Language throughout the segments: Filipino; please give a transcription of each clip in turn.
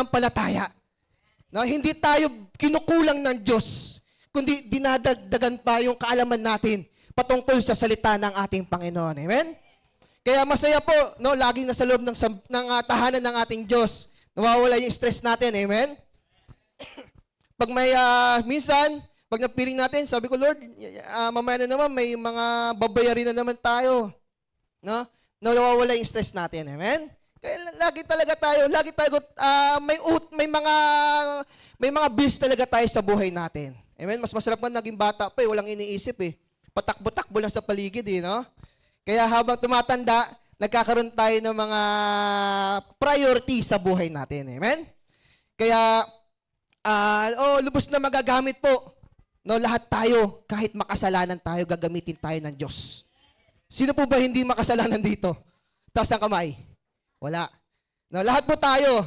palataya. No, hindi tayo kinukulang ng Diyos, kundi dinadagdagan pa yung kaalaman natin patungkol sa salita ng ating Panginoon. Amen? Kaya masaya po, no, laging nasa loob ng tahanan ng ating Diyos. Nawawala yung stress natin. Amen? Pag may, minsan, pag napiling natin, sabi ko, Lord, mamaya na naman, may mga babayarin na naman tayo. No? Nawawala yung stress natin. Amen? Kaya lagi tayo may mga bills talaga tayo sa buhay natin. Amen? Mas masarap man naging bata pa, walang iniisip eh. Patakbo-takbo lang sa paligid eh, no? Kaya habang tumatanda, nagkakaroon tayo ng mga priority sa buhay natin. Amen? Kaya lubos na magagamit po. No, lahat tayo, kahit makasalanan tayo, gagamitin tayo ng Diyos. Sino po ba hindi makasalanan dito? Taas ang kamay. Wala. No, lahat po tayo,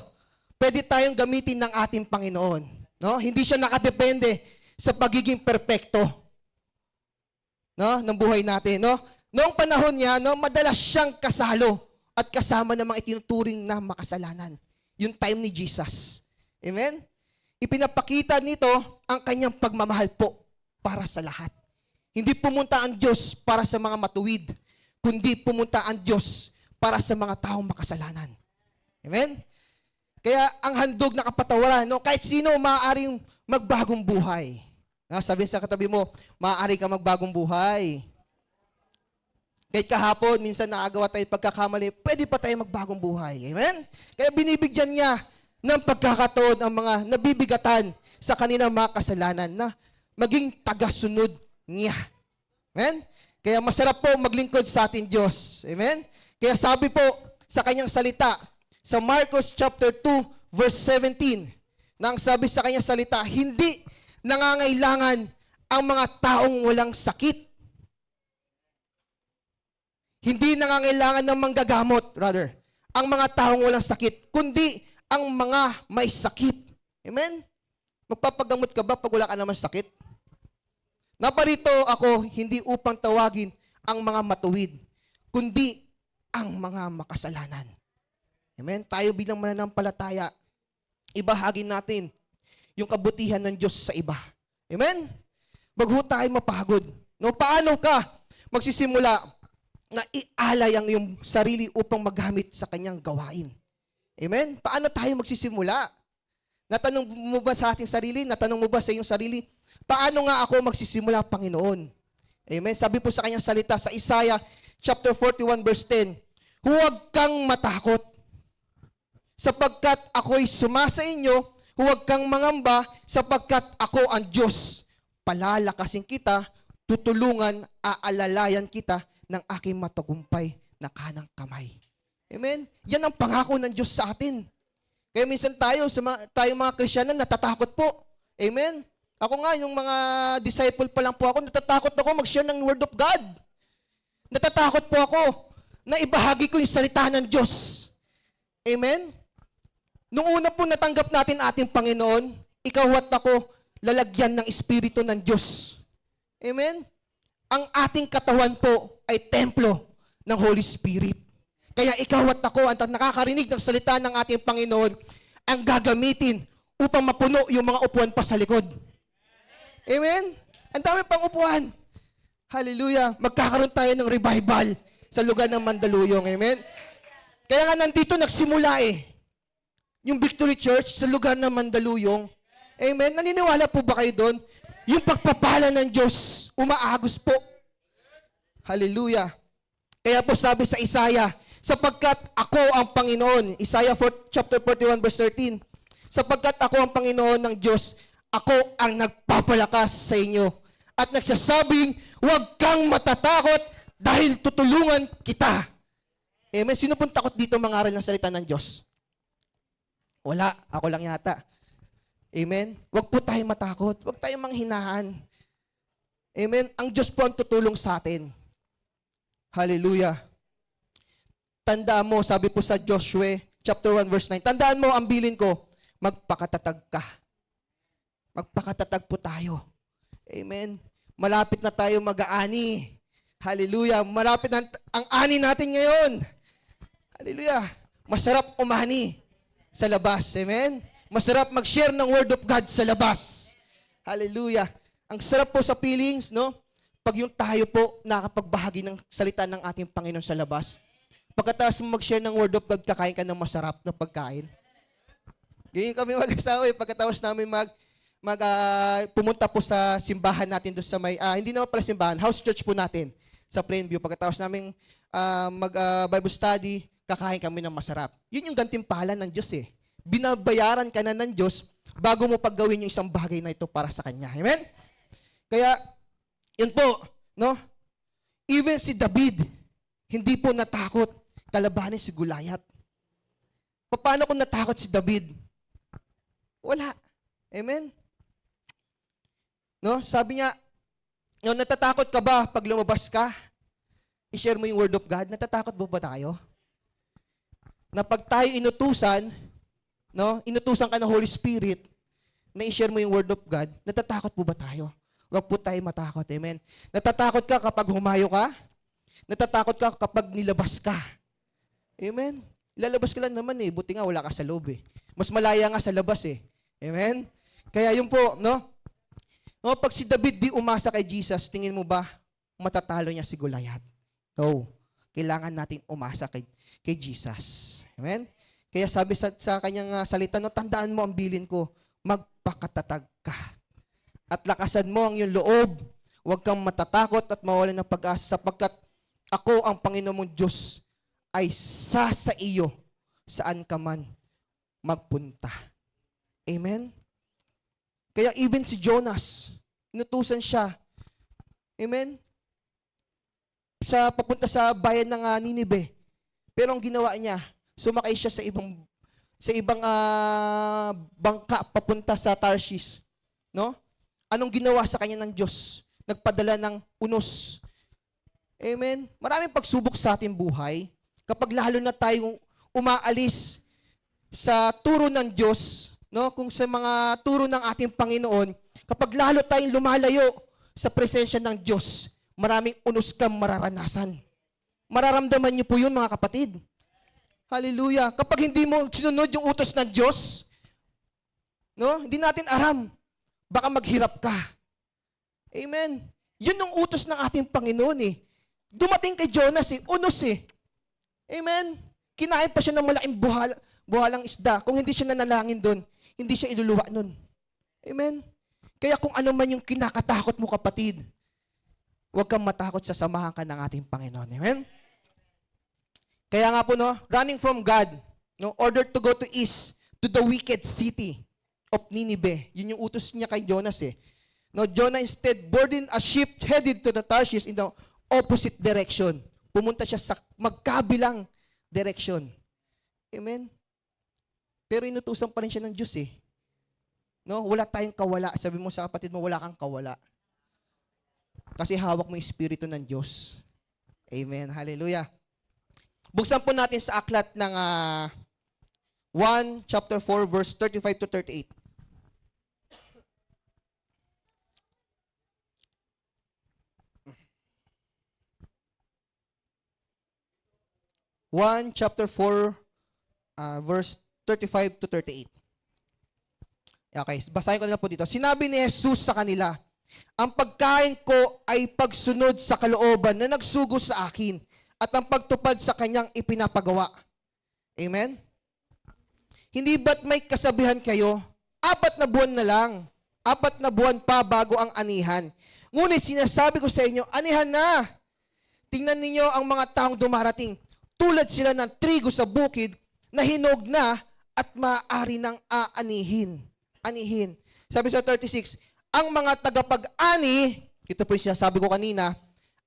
pwede tayong gamitin ng ating Panginoon. No? Hindi siya nakadepende sa pagiging perpekto, no, ng buhay natin. No? Noong panahon niya, no, madalas siyang kasalo at kasama ng mga itinuturing na makasalanan. Yung time ni Jesus. Amen? Ipinapakita nito ang kanyang pagmamahal po para sa lahat. Hindi pumunta ang Diyos para sa mga matuwid, kundi pumunta ang Diyos para sa mga taong makasalanan. Amen? Kaya ang handog na kapatawaran, no, kahit sino maaaring magbagong buhay. Sabihin sa katabi mo, maaari ka magbagong buhay. Kahit kahapon, minsan nakagawa tayo pagkakamali, pwede pa tayo magbagong buhay. Amen? Kaya binibigyan niya ng pagkakataon ang mga nabibigatan sa kanilang mga kasalanan na maging tagasunod niya. Amen? Kaya masarap po maglingkod sa ating Diyos. Amen? Kaya sabi po sa kanyang salita, sa Marcos chapter 2, verse 17, nang sabi sa kanyang salita, hindi nangangailangan ang mga taong walang sakit. Hindi nangangailangan ng manggagamot, brother, ang mga taong walang sakit, kundi ang mga may sakit. Amen? Magpapagamot ka ba pag wala ka naman sakit? Naparito ako hindi upang tawagin ang mga matuwid, kundi ang mga makasalanan. Amen? Tayo bilang mananampalataya, ibahagi natin yung kabutihan ng Diyos sa iba. Amen? Bago tayo mapagod. No, paano ka magsisimula na ialay ang iyong sarili upang magamit sa kanyang gawain? Amen? Paano tayo magsisimula? Natanong mo ba sa ating sarili? Natanong mo ba sa iyong sarili? Paano nga ako magsisimula, Panginoon? Amen? Sabi po sa kanyang salita sa Isaiah chapter 41 verse 10, huwag kang matakot, sapagkat ako'y sumasa inyo, huwag kang mangamba, sapagkat ako ang Diyos. Palalakasin kita, tutulungan, aalalayan kita ng aking matagumpay na kanang kamay. Amen? Yan ang pangako ng Diyos sa atin. Kaya minsan tayo mga Kristiyano, natatakot po. Amen? Ako nga, yung mga disciple pa lang po ako, natatakot ako mag-share ng Word of God. Natatakot po ako na ibahagi ko yung salita ng Diyos. Amen? Nung una po natanggap natin ating Panginoon, ikaw at ako, lalagyan ng Espiritu ng Diyos. Amen? Ang ating katawan po ay templo ng Holy Spirit. Kaya ikaw at ako, ang nakakarinig ng salita ng ating Panginoon, ang gagamitin upang mapuno yung mga upuan pa sa likod. Amen? Ang dami pang upuan. Hallelujah. Magkakaroon tayo ng revival sa lugar ng Mandaluyong. Amen? Kaya nga nandito nagsimula yung Victory Church sa lugar ng Mandaluyong. Amen? Naniniwala po ba kayo doon? Yung pagpapala ng Diyos, umaagos po. Hallelujah. Kaya po sabi sa Isaiah, sapagkat ako ang Panginoon, Isaiah chapter 41 verse 13, sapagkat ako ang Panginoon ng Diyos, ako ang nagpapalakas sa inyo at nagsasabing, huwag kang matatakot dahil tutulungan kita. Amen. Sino pong takot dito mangaral ng salita ng Diyos? Wala. Ako lang yata. Amen. Huwag po tayo matakot. Huwag tayong manghinaan. Amen. Ang Diyos po ang tutulong sa atin. Hallelujah. Tandaan mo, sabi po sa Joshua chapter 1 verse 9, tandaan mo ang bilin ko, magpakatatag ka. Magpakatatag po tayo. Amen. Malapit na tayo mag-aani. Hallelujah. Malapit na ang ani natin ngayon. Hallelujah. Masarap umani. sa labas. Amen? Masarap mag-share ng Word of God sa labas. Hallelujah. Ang sarap po sa feelings, no? Pag yung tayo po nakapagbahagi ng salita ng ating Panginoon sa labas. Pagkatapos mo mag-share ng Word of God, kakain ka ng masarap na pagkain. Ganyan kami mag-asawa eh. Pagkatapos namin pumunta po sa simbahan natin doon sa may, hindi naman pala simbahan, house church po natin sa Plainview. Pagkatapos namin Bible study, kakain kami ng masarap. Yun yung gantimpala ng Diyos eh. Binabayaran ka na ng Diyos bago mo paggawin yung isang bagay na ito para sa Kanya. Amen? Kaya, yun po, no? Even si David, hindi po natakot kalabanin si Goliath. Paano kung natakot si David? Wala. Amen? No? Sabi niya, no, natatakot ka ba pag lumabas ka? I-share mo yung Word of God. Natatakot ba tayo? Na pag tayo inutusan, no, inutusan ka ng Holy Spirit, na i-share mo yung Word of God, natatakot po ba tayo? Huwag po tayo matakot. Amen? Natatakot ka kapag humayo ka? Natatakot ka kapag nilabas ka? Amen? Ilalabas ka lang naman eh. Buti nga wala ka sa loob eh. Mas malaya nga sa labas eh. Amen? Kaya yun po, no? No, pag si David di umasa kay Jesus, tingin mo ba matatalo niya si Goliath? No. Kailangan natin umasa kay Jesus. Amen? Kaya sabi sa kanyang salita, no, tandaan mo ang bilin ko, magpakatatag ka. At lakasan mo ang iyong loob. Huwag kang matatakot at mawalan ng pag-asa sapagkat ako ang Panginoon mong Diyos ay sa iyo saan ka man magpunta. Amen? Kaya even si Jonas, inutusan siya. Amen? Papunta sa bayan ng Ninive. Pero ang ginawa niya, sumakay siya sa ibang bangka papunta sa Tarshish. No? Anong ginawa sa kanya ng Diyos? Nagpadala ng unos. Amen? Maraming pagsubok sa ating buhay. Kapag lalo na tayong umaalis sa turo ng Diyos, no, kung sa mga turo ng ating Panginoon, kapag lalo tayong lumalayo sa presensya ng Diyos, maraming unos kang mararanasan. Mararamdaman niyo po yun, mga kapatid. Hallelujah. Kapag hindi mo sinunod yung utos ng Diyos, no, hindi natin aram, baka maghirap ka. Amen. Yun yung utos ng ating Panginoon eh. Dumating kay Jonas eh, unos eh. Amen. Kinain pa siya ng malaking buhalang isda. Kung hindi siya nanalangin doon, hindi siya iluluwa nun. Amen? Kaya kung ano man yung kinakatakot mo, kapatid, huwag kang matakot sa samahan ka ng ating Panginoon. Amen? Kaya nga po, no, running from God, no, order to go to east, to the wicked city of Nineveh. Yun yung utos niya kay Jonas eh. No, Jonah instead boarded a ship headed to the Tarshish in the opposite direction. Pumunta siya sa magkabilang direction. Amen? Pero inutusan pa rin siya ng Diyos eh. No? Wala tayong kawala. Sabi mo sa kapatid mo, wala kang kawala. Kasi hawak mo yung Espiritu ng Diyos. Amen. Hallelujah. Buksan po natin sa aklat ng 1 chapter 4 verse 35 to 38. Chapter 4 verse 35 to 38. Okay, basahin ko na po dito. Sinabi ni Jesus sa kanila, ang pagkain ko ay pagsunod sa kalooban na nagsugo sa akin at ang pagtupad sa kanyang ipinapagawa. Amen? Hindi ba't may kasabihan kayo, 4 na buwan na lang, 4 na buwan pa bago ang anihan. Ngunit sinasabi ko sa inyo, anihan na. Tingnan ninyo ang mga taong dumarating. Tulad sila ng trigo sa bukid na hinog na at maaari ng aanihin. Anihin. Sabi sa 36, ang mga tagapag-ani, ito po yung sinasabi ko kanina,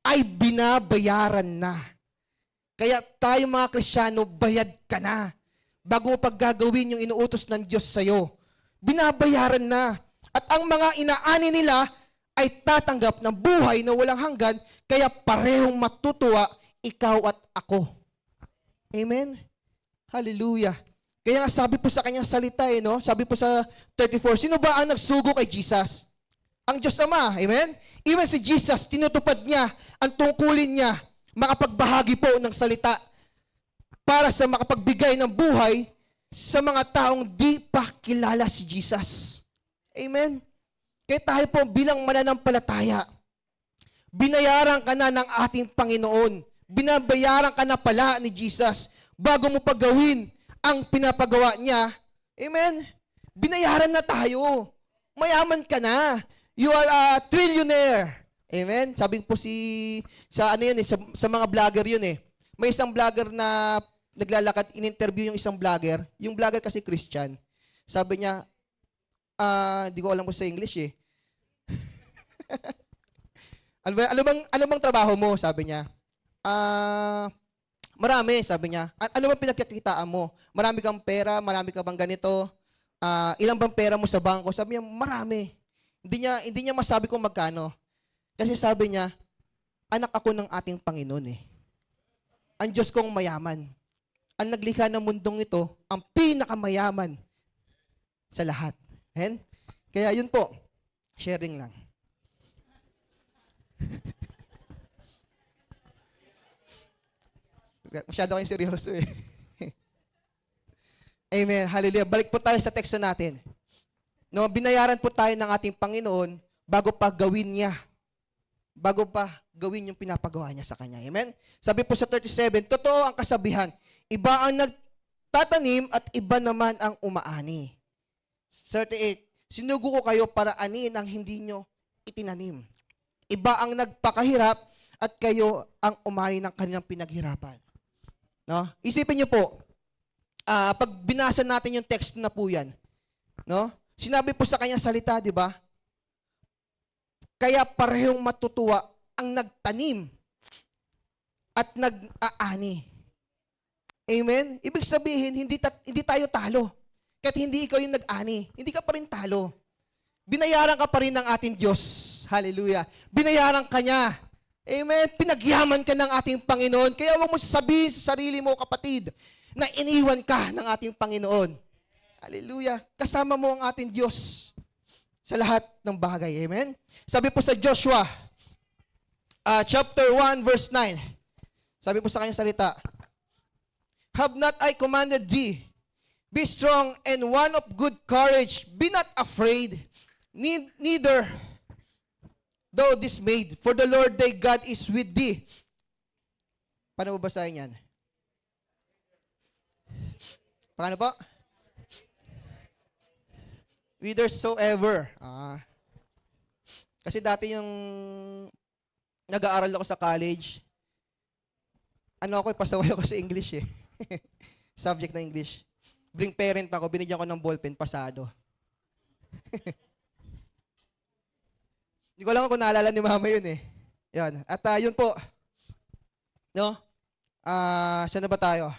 ay binabayaran na. Kaya tayo mga Kristiyano, bayad ka na. Bago mo paggagawin yung inuutos ng Diyos sa'yo. Binabayaran na. At ang mga inaani nila ay tatanggap ng buhay na walang hanggan, kaya parehong matutuwa ikaw at ako. Amen? Hallelujah. Kaya nga sabi po sa kanyang salita no? Sabi po sa 34, sino ba ang nagsugo kay Jesus? Ang Diyos Ama. Amen? Even si Jesus, tinutupad niya ang tungkulin niya, makapagbahagi po ng salita para sa makapagbigay ng buhay sa mga taong di pa kilala si Jesus. Amen? Kaya tayo po bilang mananampalataya, binayaran ka na ng ating Panginoon. Binabayaran ka na pala ni Jesus bago mo pagawin ang pinapagawa niya. Amen? Binayaran na tayo. Mayaman ka na. You are a trillionaire. Amen? Sabi po sa ano yun sa mga vlogger yun eh. May isang vlogger na naglalakad, in-interview yung isang vlogger. Yung vlogger kasi Christian. Sabi niya, di ko alam po sa English eh. ano bang trabaho mo? Sabi niya. Marami, sabi niya. Ano bang pinagkakitaan mo? Marami kang pera, marami ka bang ganito? Ilang bang pera mo sa bangko? Sabi niya, marami. Hindi niya masabi kung magkano. Kasi sabi niya, anak ako ng ating Panginoon eh. Ang Diyos kong mayaman. Ang naglikha ng mundong ito, ang pinakamayaman sa lahat. Amen? Kaya yun po, sharing lang. Masyado kayong seryoso eh. Amen. Hallelujah. Balik po tayo sa teksto natin. No, binayaran po tayo ng ating Panginoon bago pa gawin niya. Bago pa gawin yung pinapagawa niya sa kanya. Amen? Sabi po sa 37, totoo ang kasabihan. Iba ang nagtatanim at iba naman ang umaani. 38, sinugo ko kayo para aniin ang hindi nyo itinanim. Iba ang nagpakahirap at kayo ang umani ng kanilang pinaghirapan. No? Isipin niyo po, pag binasa natin yung text na po yan, no? Sinabi po sa kanyang salita, di ba? Kaya parehong matutuwa ang nagtanim at nag-aani. Amen? Ibig sabihin, hindi tayo talo. Kahit hindi ikaw yung nag-ani, hindi ka pa rin talo. Binayaran ka pa rin ng ating Diyos. Hallelujah. Binayaran ka niya. Amen? Pinagyaman ka ng ating Panginoon. Kaya huwag mo sabihin sa sarili mo, kapatid, na iniwan ka ng ating Panginoon. Hallelujah. Kasama mo ang ating Diyos sa lahat ng bagay. Amen? Sabi po sa Joshua, chapter 1, verse 9. Sabi po sa kanyang salita, have not I commanded thee, be strong and one of good courage, be not afraid, neither thou dismayed, for the Lord thy God is with thee. Paano mo basahin yan? Paano po? Whithersoever. Kasi dati yung nag-aaral ako sa college, pasaway ako sa English eh. Subject na English. Bring parent ako, binigyan ko ng ballpen, pasado. Hindi ko alam kung naalala ni mama yun eh. Yan. At yun po. No? Saan na ba tayo?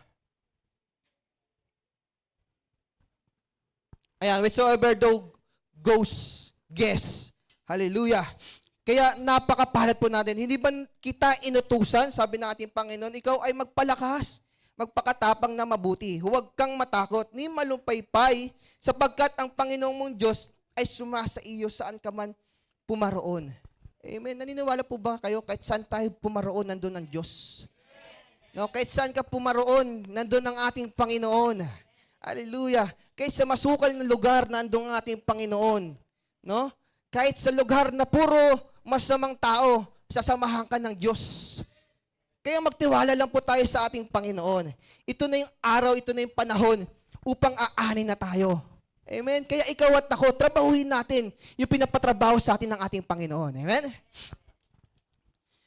Ayan, whatsoever thou goes, guess. Hallelujah. Kaya napakapalat po natin. Hindi ba kita inutusan, sabi ng ating Panginoon, ikaw ay magpalakas, magpakatapang na mabuti. Huwag kang matakot, ni malumpaypay, sapagkat ang Panginoong mong Diyos ay sumasa iyo saan ka man pumaroon. Amen. Naniniwala po ba kayo kahit saan tayo pumaroon, nandun ang Diyos? No, kahit saan ka pumaroon, nandun ang ating Panginoon. Hallelujah. Kahit sa masukal na lugar, nandun ang ating Panginoon. No? Kahit sa lugar na puro masamang tao, sasamahan ka ng Diyos. Kaya magtiwala lang po tayo sa ating Panginoon. Ito na yung araw, ito na yung panahon upang aanin na tayo. Amen? Kaya ikaw at ako, trabahuin natin yung pinapatrabaho sa atin ng ating Panginoon. Amen?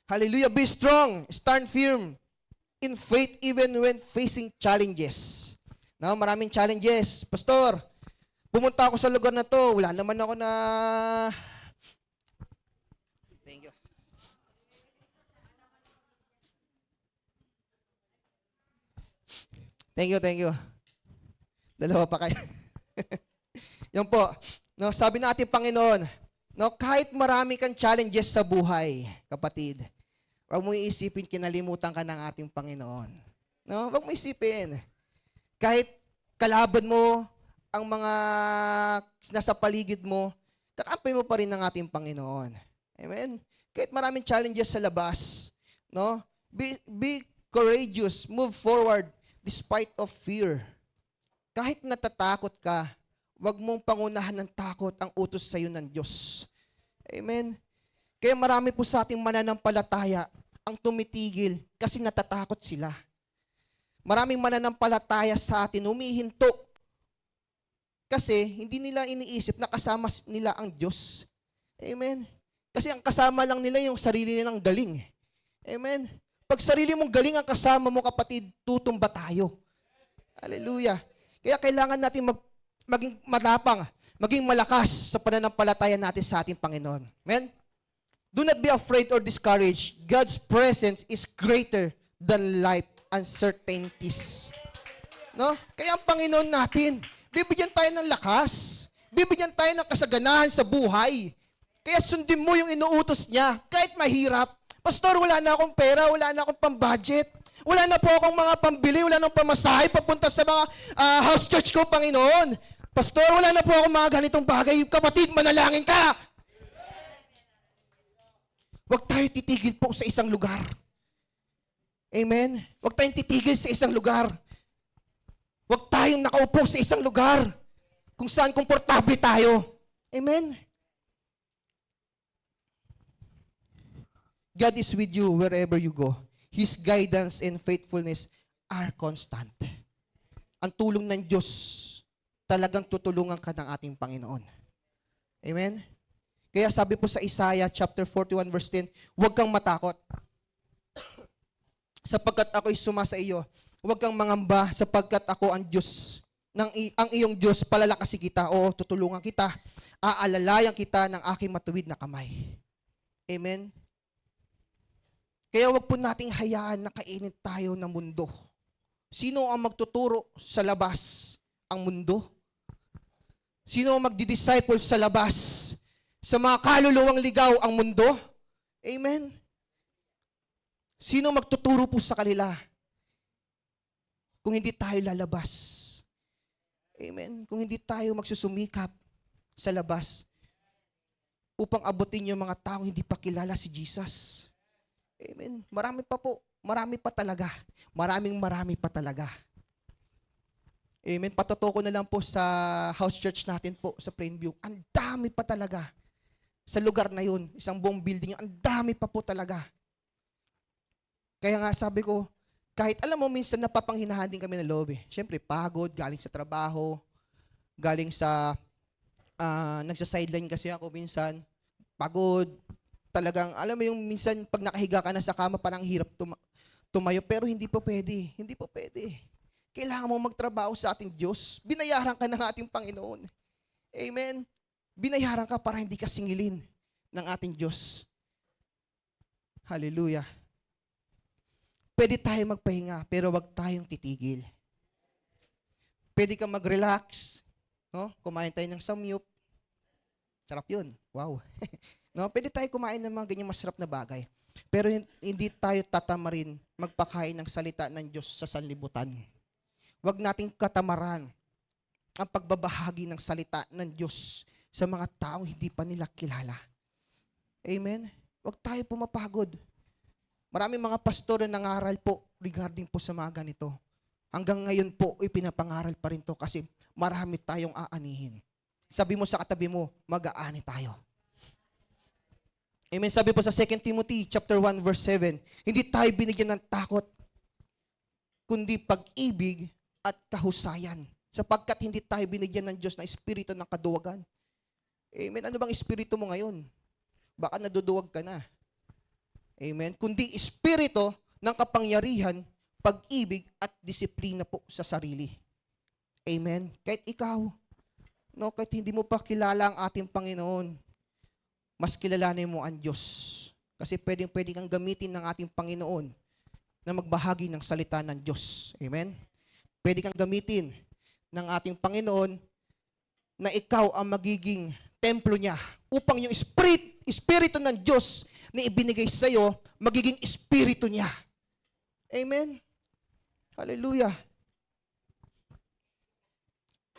Hallelujah. Be strong, stand firm in faith even when facing challenges. No, maraming challenges. Pastor, pumunta ako sa lugar na to, wala naman ako na... Thank you. Thank you. Dalawa pa kayo. Yan po. No, sabi ng ating Panginoon, no, kahit marami kang challenges sa buhay, kapatid, huwag mo iisipin kinalimutan ka ng ating Panginoon. No, huwag mo isipin. Kahit kalaban mo ang mga nasa paligid mo, kakampi mo pa rin ng ating Panginoon. Amen? Kahit maraming challenges sa labas, no? Be courageous, move forward despite of fear. Kahit natatakot ka, wag mong pangunahan ng takot ang utos sa iyo ng Diyos. Amen. Kaya marami po sa ating mananampalataya ang tumitigil kasi natatakot sila. Maraming mananampalataya sa atin humihinto kasi hindi nila iniisip na kasama nila ang Diyos. Amen. Kasi ang kasama lang nila yung sarili nilang galing. Amen. Pag sarili mong galing ang kasama mo, kapatid, tutumba tayo. Hallelujah. Kaya kailangan natin maging matapang, maging malakas sa pananampalataya natin sa ating Panginoon. Amen? Do not be afraid or discouraged. God's presence is greater than life uncertainties. No? Kaya ang Panginoon natin, bibigyan tayo ng lakas. Bibigyan tayo ng kasaganahan sa buhay. Kaya sundin mo yung inuutos niya, kahit mahirap. Pastor, wala na akong pera, wala na akong pang-budget. Wala na po akong mga pambili, wala nang pamasahe papunta sa mga house church ko, Panginoon. Pastor, wala na po akong mga ganitong bagay. Kapatid, manalangin ka! Huwag tayo titigil po sa isang lugar. Amen? Huwag tayong titigil sa isang lugar. Huwag tayong nakaupo sa isang lugar kung saan komportable tayo. Amen? God is with you wherever you go. His guidance and faithfulness are constant. Ang tulong ng Diyos, talagang tutulungan ka ng ating Panginoon. Amen? Kaya sabi po sa Isaiah chapter 41 verse 10, huwag kang matakot. Sapagkat ako'y sumasa iyo. Huwag kang mangamba sapagkat ako ang Diyos. Ang iyong Diyos, palalakasin kita o tutulungan kita. Aalalayan kita ng aking matuwid na kamay. Amen? Kaya wag po nating hayaan na kainin tayo ng mundo. Sino ang magtuturo sa labas? Ang mundo? Sino ang magdi-disciple sa labas? Sa mga kaluluwang ligaw ang mundo? Amen? Sino magtuturo po sa kanila? Kung hindi tayo lalabas. Amen? Kung hindi tayo magsusumikap sa labas upang abutin yung mga taong hindi pa kilala si Jesus. Amen. Marami pa po. Marami pa talaga. Marami pa talaga. Amen. Patotoo na lang po sa house church natin po sa Plainview. Ang dami pa talaga. Sa lugar na yun, isang buong building, ang dami pa po talaga. Kaya nga sabi ko, kahit alam mo, minsan napapanghinahan din kami ng loob eh. Siyempre, pagod, galing sa trabaho, galing sa, nagsa-sideline kasi ako minsan, pagod, talagang, alam mo yung minsan pag nakahiga ka na sa kama, parang hirap tumayo, pero hindi po pwede. Hindi po pwede. Kailangan mo magtrabaho sa ating Diyos. Binayaran ka ng ating Panginoon. Amen? Binayaran ka para hindi ka singilin ng ating Diyos. Hallelujah. Pwede tayo magpahinga, pero wag tayong titigil. Pwede kang mag-relax, no? Kumain tayo ng samyup. Sarap yun. Wow. No, pwede tayo kumain ng mga ganyang masarap na bagay. Pero hindi tayo tatamarin magpakain ng salita ng Diyos sa sanlibutan. Huwag nating katamaran ang pagbabahagi ng salita ng Diyos sa mga taong hindi pa nila kilala. Amen? Huwag tayo pumapagod. Maraming mga pastor na nangaral po regarding po sa mga ganito. Hanggang ngayon po, ipinapangaral pa rin to kasi marami tayong aanihin. Sabi mo sa katabi mo, mag-aani tayo. Amen. Sabi po sa 2 Timothy chapter 1 verse 7, hindi tayo binigyan ng takot, kundi pag-ibig at kahusayan. Sapagkat hindi tayo binigyan ng Diyos na espiritu ng kaduwagan. Amen. Ano bang espiritu mo ngayon? Baka naduduwag ka na. Amen. Kundi espiritu ng kapangyarihan, pag-ibig at disiplina po sa sarili. Amen. Kahit ikaw, no, kahit hindi mo pa kilala ang ating Panginoon, mas kilalanin mo ang Diyos. Kasi pwede kang gamitin ng ating Panginoon na magbahagi ng salita ng Diyos. Amen? Pwede kang gamitin ng ating Panginoon na ikaw ang magiging templo niya upang yung espiritu ng Diyos na ibinigay sa iyo, magiging espiritu niya. Amen? Hallelujah.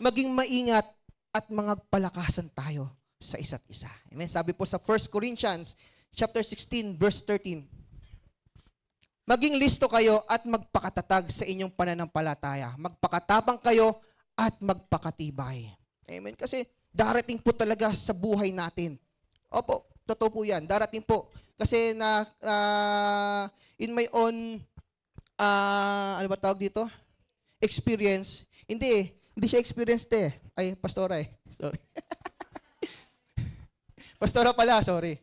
Maging maingat at mangagpalakasan tayo sa isa't isa. Amen. Sabi po sa 1 Corinthians chapter 16 verse 13. Maging listo kayo at magpakatatag sa inyong pananampalataya. Magpakatapang kayo at magpakatibay. Amen? Kasi darating po talaga sa buhay natin. Opo, totoo po yan. Darating po. Kasi in my own, ano ba tawag dito? Experience. Hindi eh. Hindi siya experience Ay, pastora eh. Sorry. Pastora pala, sorry.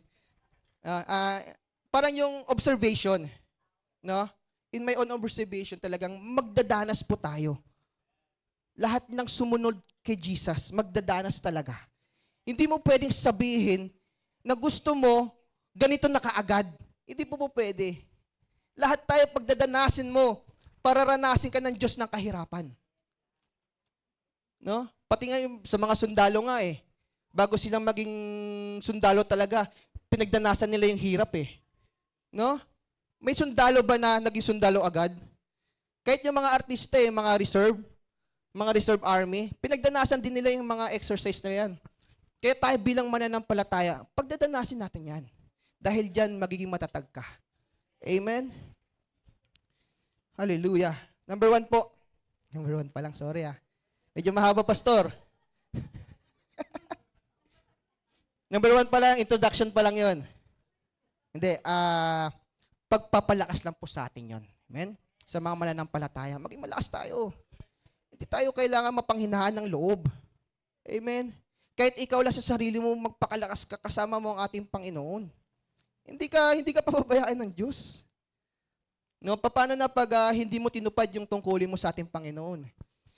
Parang yung observation, no? In my own observation, talagang magdadanas po tayo. Lahat ng sumunod kay Jesus, magdadanas talaga. Hindi mo pwedeng sabihin na gusto mo, ganito na kaagad. Hindi po pwede. Lahat tayo pagdadanasin mo, pararanasin ka ng Diyos ng kahirapan. No? Pati nga yung, sa mga sundalo nga eh. Bago silang maging sundalo talaga, pinagdanasan nila yung hirap eh. No? May sundalo ba na naging sundalo agad? Kahit yung mga artista eh, mga reserve army, pinagdanasan din nila yung mga exercise na yan. Kaya tayo bilang mananampalataya, pagdadanasin natin yan. Dahil dyan, magiging matatag ka. Amen? Hallelujah. Number 1 po. Number 1 pa lang, sorry Medyo mahaba, pastor. Number 1 pa lang, introduction pa lang yon. Hindi, pagpapalakas lang po sa atin yon. Amen? Sa mga mananampalataya, maging malakas tayo. Hindi tayo kailangan mapanghinaan ng loob. Amen? Kahit ikaw lang sa sarili mo, magpakalakas ka, kasama mo ang ating Panginoon. Hindi ka pababayaan ng Diyos. No, paano na pag hindi mo tinupad yung tungkulin mo sa ating Panginoon?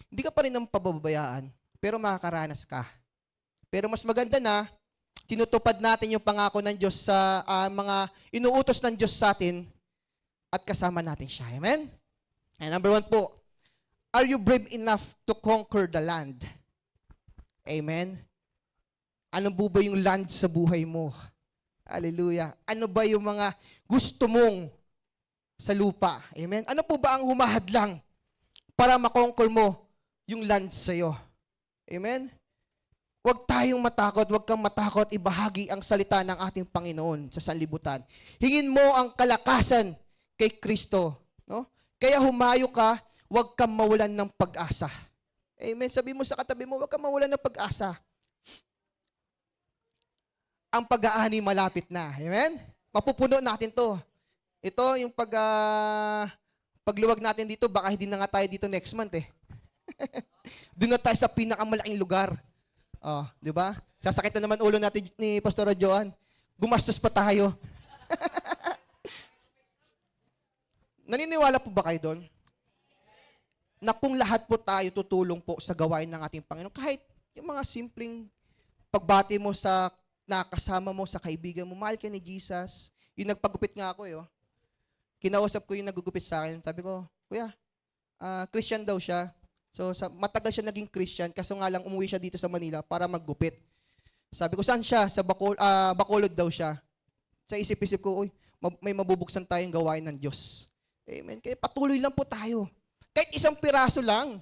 Hindi ka pa rin ng pababayaan, pero makakaranas ka. Pero mas maganda na, tinutupad natin yung pangako ng Diyos sa mga inuutos ng Diyos sa atin at kasama natin siya. Amen? And number 1 po, are you brave enough to conquer the land? Amen? Ano po ba yung land sa buhay mo? Hallelujah. Ano ba yung mga gusto mong sa lupa? Amen? Ano po ba ang humahadlang para makonquer mo yung land sa'yo? Amen? Huwag tayong matakot, huwag kang matakot, ibahagi ang salita ng ating Panginoon sa sanlibutan. Hingin mo ang kalakasan kay Kristo. No? Kaya humayo ka, huwag kang mawalan ng pag-asa. Amen? Sabi mo sa katabi mo, huwag kang mawalan ng pag-asa. Ang pag-aani malapit na. Amen? Mapupuno natin to. Ito, yung pagluwag natin dito, baka hindi na nga tayo dito next month eh. Doon na tayo sa pinakamalaking lugar. Oh, di ba? Sasakit na naman ulo natin ni Pastor Joan. Gumastos pa tayo. Naniniwala po ba kayo doon? Na kung lahat po tayo tutulong po sa gawain ng ating Panginoon, kahit yung mga simpleng pagbati mo sa nakasama mo, sa kaibigan mo, mahal ka ni Jesus. Yung nagpagupit nga ako kinausap ko yung nagugupit sa akin. Sabi ko, Kuya, Christian daw siya. So, matagal siya naging Christian, kaso nga lang umuwi siya dito sa Manila para maggupit. Sabi ko, saan siya? Sa Bacolod daw siya. Sa isip-isip ko, may mabubuksan tayong gawain ng Diyos. Amen. Kaya patuloy lang po tayo. Kahit isang piraso lang,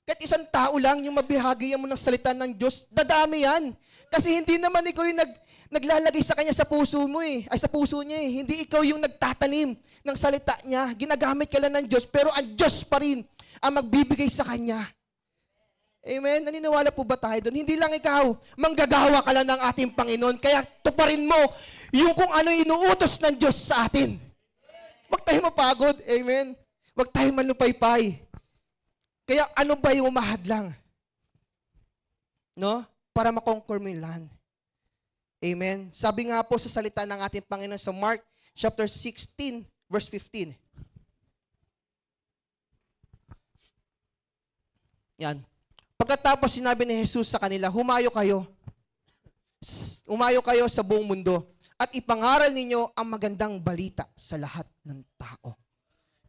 kahit isang tao lang yung mabihagi mo ng salita ng Diyos, dadami yan. Kasi hindi naman ikaw yung naglalagay sa kanya sa puso mo sa puso niya Hindi ikaw yung nagtatanim ng salita niya. Ginagamit ka lang ng Diyos, pero ang Diyos pa rin ang magbibigay sa kanya. Amen? Naniniwala po ba tayo doon? Hindi lang ikaw, manggagawa ka lang ng ating Panginoon, kaya tuparin mo yung kung ano inuutos ng Diyos sa atin. Huwag tayo mapagod. Amen? Huwag tayo manupaypay. Kaya ano ba yung umahadlang? No? Para makonquer mo yung land. Amen? Sabi nga po sa salita ng ating Panginoon sa Mark chapter 16, verse 15. Yan. Pagkatapos sinabi ni Jesus sa kanila, humayo kayo sa buong mundo at ipangaral ninyo ang magandang balita sa lahat ng tao.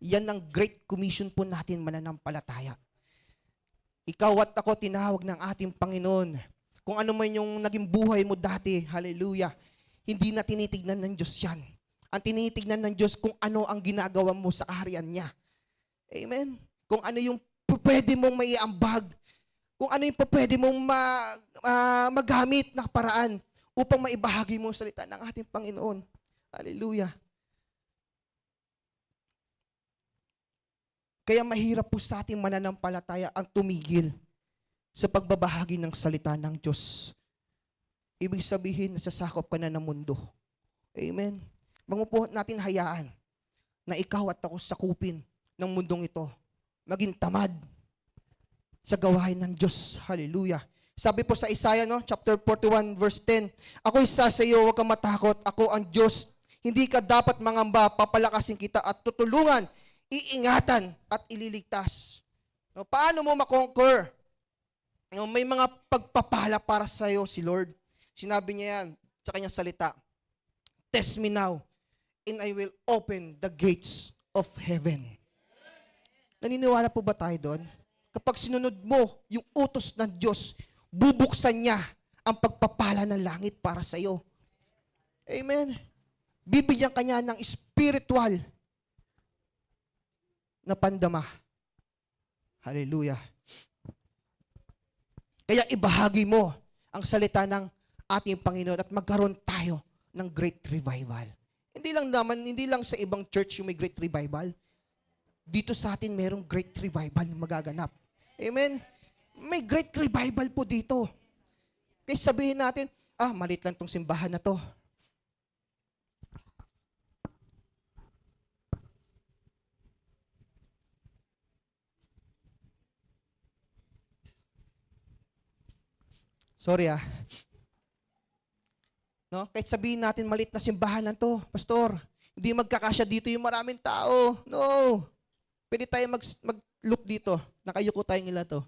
Yan ang Great Commission po natin mananampalataya. Ikaw at ako tinawag ng ating Panginoon. Kung ano man yung naging buhay mo dati, hallelujah, hindi na tinitignan ng Diyos yan. Ang tinitignan ng Diyos kung ano ang ginagawa mo sa kaharian niya. Amen? Kung ano yung pwede mong maiambag, kung ano yung pwede mong magamit na paraan upang maibahagi mo ang salita ng ating Panginoon. Hallelujah. Kaya mahirap po sa ating mananampalataya ang tumigil. sa pagbabahagi ng salita ng Diyos. Ibig sabihin, nasasakop ka na ng mundo. Amen. Wag mo po natin hayaan na ikaw at ako sakupin ng mundong ito. Maging tamad sa gawain ng Diyos. Hallelujah. Sabi po sa Isaiah, no, chapter 41, verse 10, "Ako isa sa iyo, huwag kang matakot. Ako ang Diyos. Hindi ka dapat mangamba. Papalakasin kita at tutulungan, iingatan at ililigtas." No, paano mo makonquer? No, may mga pagpapala para sa iyo si Lord. Sinabi niya yan sa kanyang salita. "Test me now, and I will open the gates of heaven." Naniniwala po ba tayo doon? Kapag sinunod mo yung utos ng Diyos, bubuksan niya ang pagpapala ng langit para sa iyo. Amen. Bibigyan kanya ng spiritual na pandama. Hallelujah. Kaya ibahagi mo ang salita ng ating Panginoon at magkaroon tayo ng great revival. Hindi lang sa ibang church yung may great revival. Dito sa atin merong great revival na magaganap. Amen? May great revival po dito. Kaya sabihin natin, maliit lang tong simbahan na to. Sorry No? Kahit sabihin natin maliit na simbahan na to, pastor, hindi magkakasya dito yung maraming tao. No. Pwede tayo mag-loop dito. Nakayuko tayong ila to.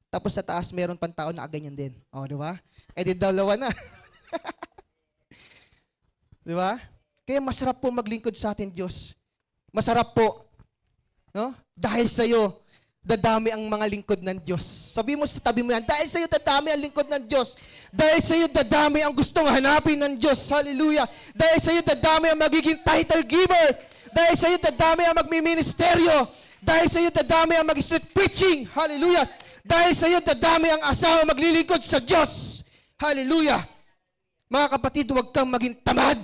Tapos sa taas, meron pang tao na ganyan din. O, di ba? Di dalawa na. Di ba? Kaya masarap po maglingkod sa atin, Diyos. Masarap po. No? Dahil sa'yo, dadami ang mga lingkod ng Diyos. Sabi mo sa tabi mo yan, dahil sa'yo dadami ang lingkod ng Diyos. Dahil sa'yo dadami ang gustong hanapin ng Diyos. Hallelujah. Dahil sa'yo dadami ang magiging title giver. Dahil sa'yo dadami ang magmiministeryo. Dahil sa'yo dadami ang mag-street preaching. Hallelujah. Dahil sa'yo dadami ang asawa maglilingkod sa Diyos. Hallelujah. Mga kapatid, huwag kang maging tamad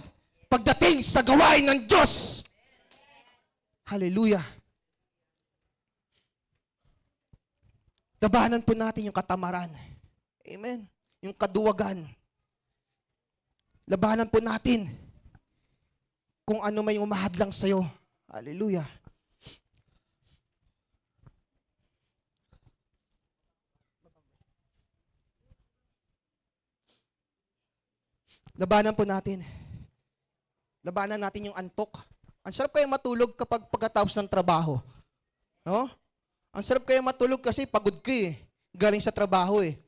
pagdating sa gawain ng Diyos. Hallelujah. Labanan po natin yung katamaran. Amen. Yung kaduwagan. Labanan po natin kung ano may umahadlang sa'yo. Hallelujah. Labanan po natin. Labanan natin yung antok. Ang sarap kayo matulog kapag pagkatapos ng trabaho. No? Ang sarap kayo matulog kasi pagod ka eh. Galing sa trabaho eh.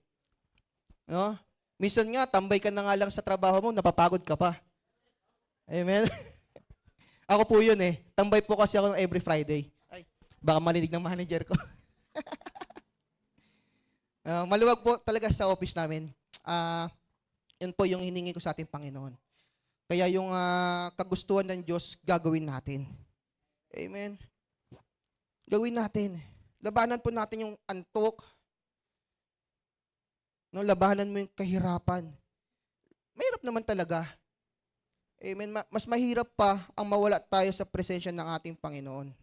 No? Minsan nga, tambay ka na nga lang sa trabaho mo, napapagod ka pa. Amen? Ako po yun eh. Tambay po kasi ako every Friday. Ay, baka marinig ng manager ko. Maluwag po talaga sa office namin. Yun po yung hiningi ko sa ating Panginoon. Kaya yung kagustuhan ng Diyos, gagawin natin. Amen? Gawin natin. Labanan po natin yung antok. No, labanan mo yung kahirapan. Mahirap naman talaga. Amen? Mas mahirap pa ang mawala tayo sa presensya ng ating Panginoon.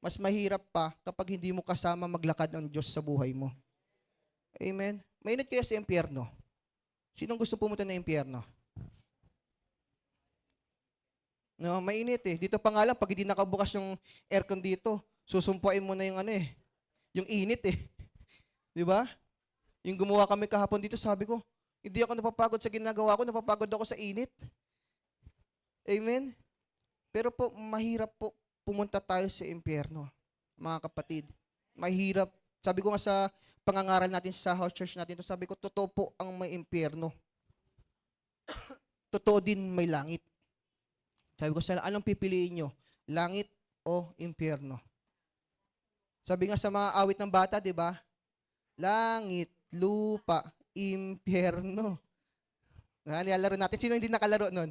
Mas mahirap pa kapag hindi mo kasama maglakad ng Diyos sa buhay mo. Amen? Mainit kaya sa impyerno. Sinong gusto pumunta ng impyerno? No, mainit eh. Dito pa nga lang, pag hindi nakabukas yung aircon dito, susumpuin mo na yung yung init eh. Di ba? Yung gumawa kami kahapon dito, sabi ko, hindi ako napapagod sa ginagawa ko, napapagod ako sa init. Amen? Pero po, mahirap po pumunta tayo sa impyerno, mga kapatid. Mahirap. Sabi ko nga sa pangangaral natin sa house church natin, sabi ko, totoo po ang may impyerno. Totoo din may langit. Sabi ko sa anong pipiliin nyo? Langit o impyerno? Sabi nga sa mga awit ng bata, di ba? Langit, lupa, impyerno. Nilalaro natin. Sino hindi nakalaro nun?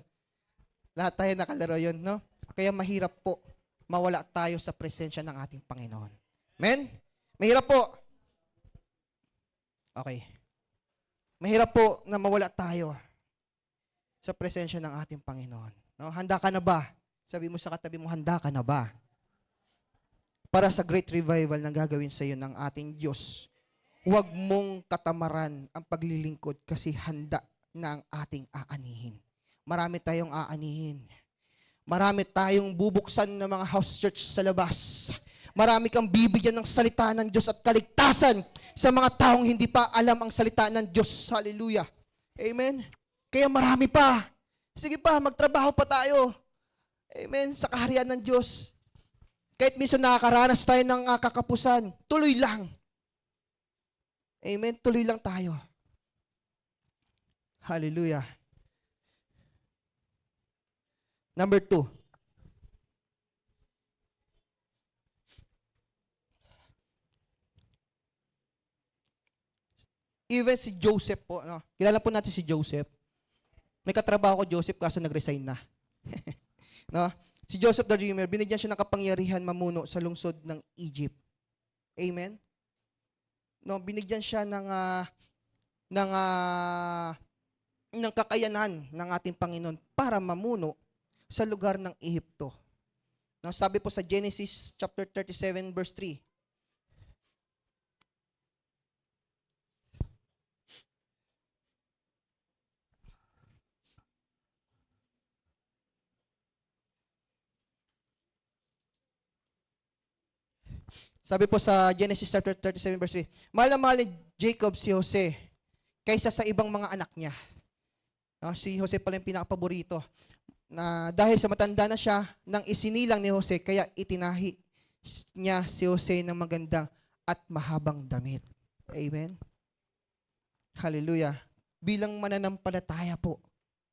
Lahat tayo nakalaro yun, no? Kaya mahirap po mawala tayo sa presensya ng ating Panginoon. Amen? Mahirap po. Okay. Mahirap po na mawala tayo sa presensya ng ating Panginoon. No? Handa ka na ba? Sabi mo sa katabi mo, handa ka na ba? Para sa great revival na gagawin sa iyo ng ating Diyos. Huwag mong katamaran ang paglilingkod kasi handa na ang ating aanihin. Marami tayong aanihin. Marami tayong bubuksan ng mga house church sa labas. Marami kang bibigyan ng salita ng Diyos at kaligtasan sa mga taong hindi pa alam ang salita ng Diyos. Hallelujah. Amen. Kaya marami pa. Sige pa, magtrabaho pa tayo. Amen. Sa kaharian ng Diyos. Kahit minsan nakakaranas tayo ng kakapusan, tuloy lang. Amen. Tuloy lang tayo. Hallelujah. Number 2. Even si Joseph po, no? Kilala po natin si Joseph. May katrabaho ko Joseph kaso nag-resign na. No? Si Joseph the Dreamer, binigyan siya ng kapangyarihan mamuno sa lungsod ng Egypt. Amen? No, binigyan siya ng kakayanan ng ating Panginoon para mamuno sa lugar ng Ehipto. No, sabi po sa Genesis chapter 37 verse 3. Sabi po sa Genesis chapter 37 verse 3, mahal na mahal ni Jacob si Jose kaysa sa ibang mga anak niya. No, si Jose pala yung pinakapaborito. Na dahil sa matanda na siya, nang isinilang ni Jose, kaya itinahi niya si Jose ng magandang at mahabang damit. Amen? Hallelujah. Bilang mananampalataya po,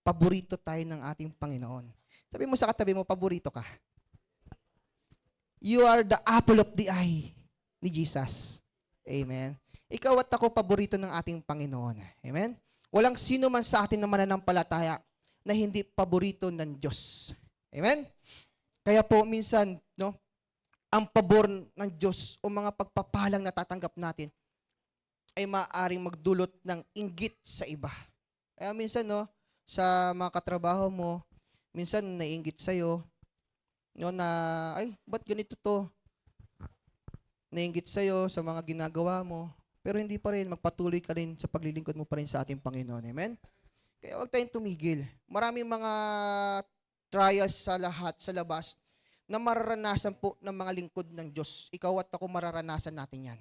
paborito tayo ng ating Panginoon. Sabi mo sa katabi mo, paborito ka. You are the apple of the eye ni Jesus. Amen. Ikaw at ako paborito ng ating Panginoon. Amen. Walang sino man sa atin na mananampalataya na hindi paborito ng Diyos. Amen. Kaya po minsan, no, ang pabor ng Diyos o mga pagpapalang natatanggap natin ay maaaring magdulot ng inggit sa iba. Kaya minsan, no, sa mga katrabaho mo, minsan naiinggit sa'yo, no, na, ay, ba't ganito to? Nainggit sa'yo sa mga ginagawa mo, pero hindi pa rin, magpatuloy ka rin sa paglilingkod mo pa rin sa ating Panginoon. Amen? Kaya huwag tayong tumigil. Maraming mga trials sa lahat, sa labas, na mararanasan po ng mga lingkod ng Diyos. Ikaw at ako mararanasan natin yan.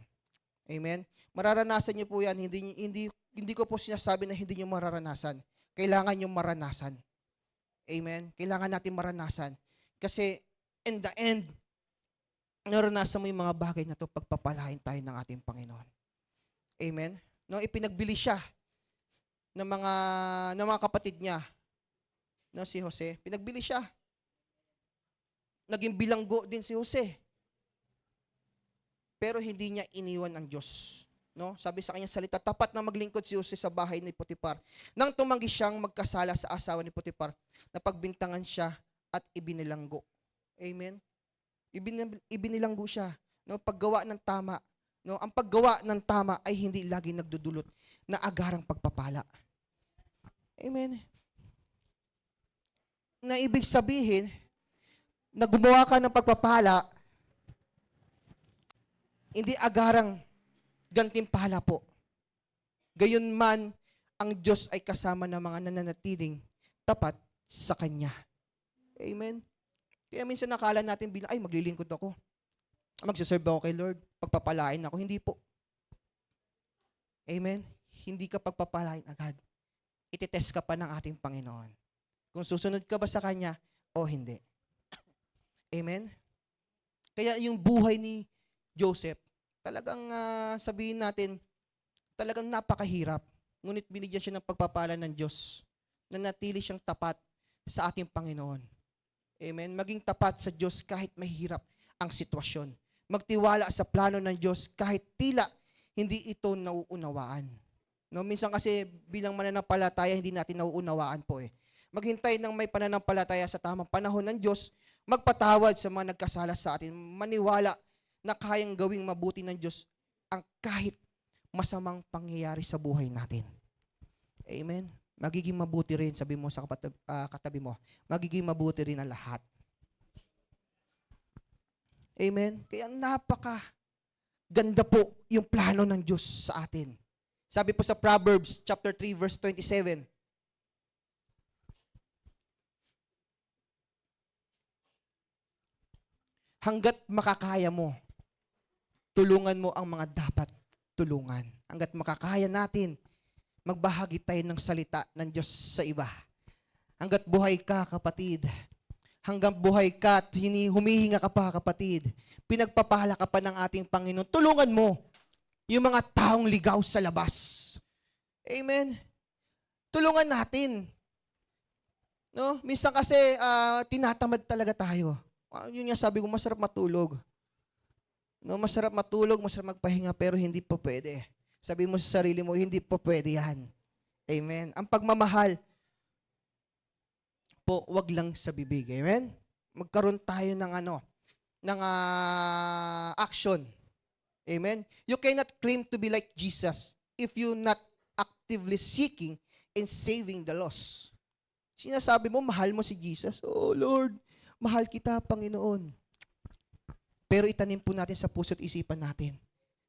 Amen? Mararanasan niyo po yan. Hindi ko po sinasabi na hindi niyo mararanasan. Kailangan niyo maranasan. Amen? Kailangan natin maranasan. Kasi in the end, naranasan mo yung mga bagay na to, pagpapalain tayo ng ating Panginoon. Amen? No, ipinagbili siya ng mga kapatid niya. No, si Jose, pinagbili siya. Naging bilanggo din si Jose. Pero hindi niya iniwan ang Diyos. No? Sabi sa kanya salita, tapat na maglingkod si Jose sa bahay ni Potiphar. Nang tumanggi siyang magkasala sa asawa ni Potiphar, napagbintangan siya at ibinilanggo. Amen? Ibinilanggo siya. No? Paggawa ng tama. No? Ang paggawa ng tama ay hindi lagi nagdudulot na agarang pagpapala. Amen? Na ibig sabihin, na gumawa ka ng pagpapala, hindi agarang gantimpala po. Gayunman, ang Diyos ay kasama ng mga nananatiling tapat sa Kanya. Amen? Kaya minsan nakala natin bilang, ay, maglilingkod ako. Magsaserve ako kay Lord. Pagpapalain ako. Hindi po. Amen? Hindi ka pagpapalain agad. Ititest ka pa ng ating Panginoon. Kung susunod ka ba sa Kanya o hindi. Amen? Kaya yung buhay ni Joseph, talagang sabihin natin, talagang napakahirap. Ngunit binigyan siya ng pagpapala ng Diyos na natili siyang tapat sa ating Panginoon. Amen? Maging tapat sa Diyos kahit mahirap ang sitwasyon. Magtiwala sa plano ng Diyos kahit tila hindi ito nauunawaan. No, minsan kasi bilang mananampalataya, hindi natin nauunawaan po eh. Maghintay ng may pananampalataya sa tamang panahon ng Diyos, magpatawad sa mga nagkasala sa atin, maniwala na kayang gawing mabuti ng Diyos ang kahit masamang pangyayari sa buhay natin. Amen? Magiging mabuti rin, sabi mo sa katabi mo, magiging mabuti rin ang lahat. Amen? Kaya Ganda po yung plano ng Diyos sa atin. Sabi po sa Proverbs chapter 3 verse 27, hanggat makakaya mo, tulungan mo ang mga dapat tulungan. Hanggat makakaya natin, magbahagi tayo ng salita ng Diyos sa iba. Hanggat buhay ka, kapatid, hanggang buhay ka at humihinga ka pa, kapatid, pinagpapala ka pa ng ating Panginoon, tulungan mo yung mga taong ligaw sa labas. Amen? Tulungan natin. No? Minsan kasi tinatamad talaga tayo. Yun nga sabi ko, masarap matulog. No, masarap matulog, masarap magpahinga, pero hindi po pwede. Sabi mo sa sarili mo, hindi po pwede yan. Amen? Ang pagmamahal, po, wag lang sa bibig. Amen? Magkaroon tayo ng action. Amen? You cannot claim to be like Jesus if you not actively seeking and saving the lost. Sinasabi mo, mahal mo si Jesus. Oh Lord, mahal kita, Panginoon. Pero itanim po natin sa puso't isipan natin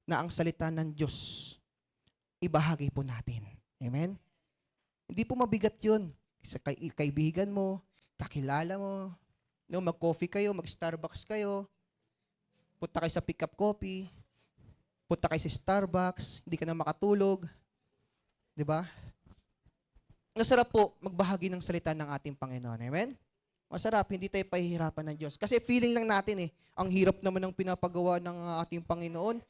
na ang salita ng Diyos, ibahagi po natin. Amen? Hindi po mabigat yun. Sa kaibigan mo, kakilala mo, no, mag-coffee kayo, mag-Starbucks kayo, punta kayo sa pick-up coffee, punta kayo sa Starbucks, hindi ka na makatulog. Di ba? Masarap po magbahagi ng salita ng ating Panginoon. Amen? Masarap, hindi tayo pahihirapan ng Diyos. Kasi feeling lang natin ang hirap naman ng pinapagawa ng ating Panginoon.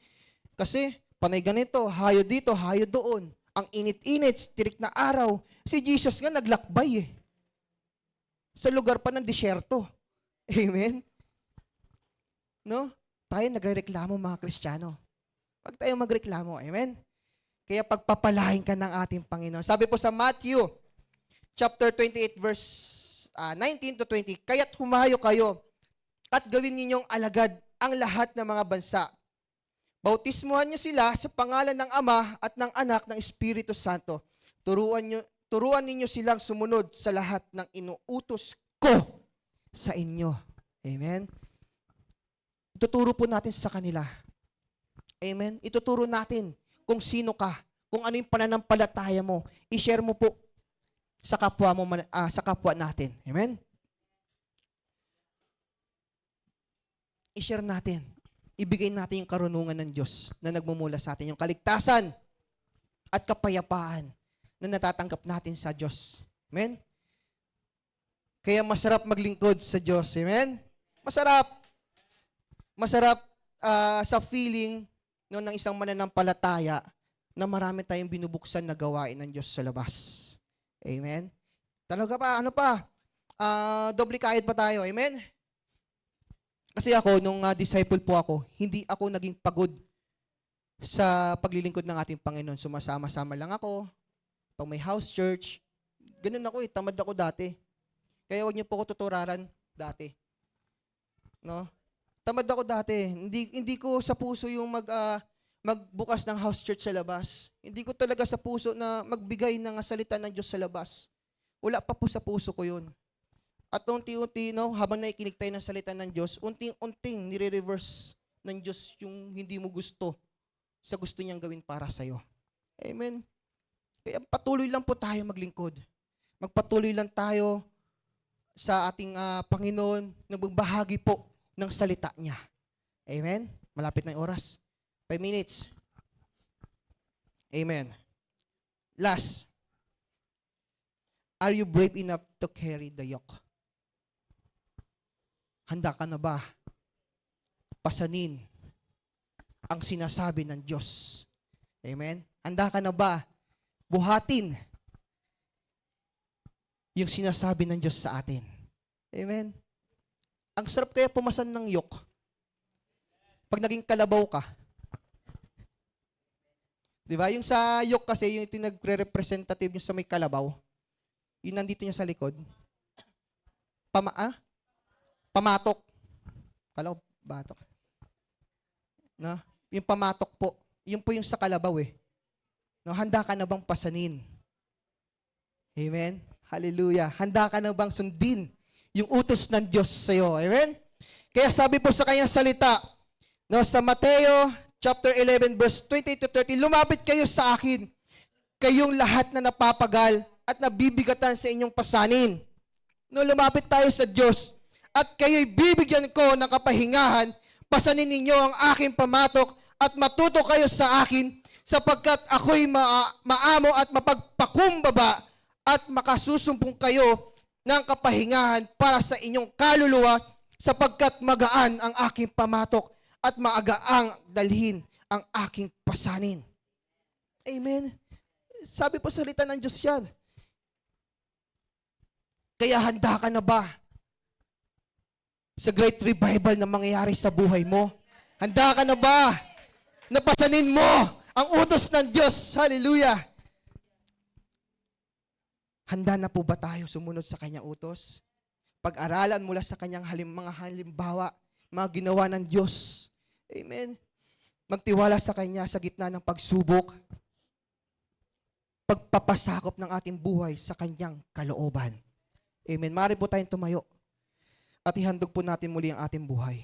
Kasi panay ganito, hayo dito, hayo doon. Ang init-init, tirik na araw. Si Jesus nga naglakbay sa lugar pa ng disyerto. Amen? No? Tayo nagrereklamo mga Kristiyano. Pag tayo magreklamo, amen? Kaya pagpapalain ka ng ating Panginoon. Sabi po sa Matthew, chapter 28, verse 19 to 20, kaya't humayo kayo at gawin ninyong alagad ang lahat ng mga bansa. Bautismuhan niyo sila sa pangalan ng Ama at ng Anak ng Espiritu Santo. Turuan ninyo silang sumunod sa lahat ng inuutos ko sa inyo. Amen? Ituturo po natin sa kanila. Amen? Ituturo natin kung sino ka, kung ano yung pananampalataya mo. I-share mo po sa kapwa mo, sa kapwa natin. Amen? I-share natin. Ibigay natin yung karunungan ng Diyos na nagmumula sa atin, yung kaligtasan at kapayapaan na natatanggap natin sa Diyos. Amen? Kaya masarap maglingkod sa Diyos. Amen? Masarap. Masarap sa feeling ng isang mananampalataya na marami tayong binubuksan na gawain ng Diyos sa labas. Amen? Talaga pa, doble kahit pa tayo. Amen? Kasi ako, nung disciple po ako, hindi ako naging pagod sa paglilingkod ng ating Panginoon. Sumasama-sama lang ako. Pag may house church, ganun ako tamad ako dati. Kaya wag niyo po ako tuturaran dati. No? Tamad ako dati. Hindi ko sa puso yung magbukas ng house church sa labas. Hindi ko talaga sa puso na magbigay ng salita ng Diyos sa labas. Wala pa po sa puso ko yun. At unti-unti, habang nakikinig tayo ng salita ng Diyos, unting-unting nire-reverse ng Diyos yung hindi mo gusto sa gusto niyang gawin para sa'yo. Amen? Kaya patuloy lang po tayo maglingkod. Magpatuloy lang tayo sa ating Panginoon na magbahagi po ng salita niya. Amen? Malapit na yung oras. 5 minutes. Amen. Last. Are you brave enough to carry the yoke? Handa ka na ba pasanin ang sinasabi ng Diyos? Amen? Handa ka na ba buhatin yung sinasabi ng Diyos sa atin? Amen? Ang sarap kaya pumasan ng yoke. Pag naging kalabaw ka. Di ba? Yung sa yoke kasi, yung nagre-representative yung sa may kalabaw. Yung nandito niya sa likod. Pamatok. Kala ko, batok. No? Yung pamatok po. Yun po yung sa kalabaw eh. No? Handa ka na bang pasanin? Amen? Hallelujah. Handa ka na bang sundin yung utos ng Diyos sa iyo? Amen? Kaya sabi po sa kanyang salita, no, sa Mateo chapter 11, verse 28 to 30, lumapit kayo sa akin, kayong lahat na napapagal at nabibigatan sa inyong pasanin. No, lumapit tayo sa Diyos at kayo'y bibigyan ko ng kapahingahan, pasanin ninyo ang aking pamatok at matuto kayo sa akin sapagkat ako'y maamo at mapagpakumbaba at makasusumpong kayo ng kapahingahan para sa inyong kaluluwa sapagkat magaan ang aking pamatok at maagaang dalhin ang aking pasanin. Amen. Sabi po sa salita ng Diyos yan. Kaya handa ka na ba sa great revival na mangyayari sa buhay mo? Handa ka na ba? Napasanin mo ang utos ng Diyos. Hallelujah. Handa na po ba tayo sumunod sa kanyang utos? Pag-aralan mula sa kanyang mga halimbawa, mga ginawa ng Diyos. Amen. Magtiwala sa kanya sa gitna ng pagsubok. Pagpapasakop ng ating buhay sa kanyang kalooban. Amen. Maaari po tayong tumayo at ihandog po natin muli ang ating buhay.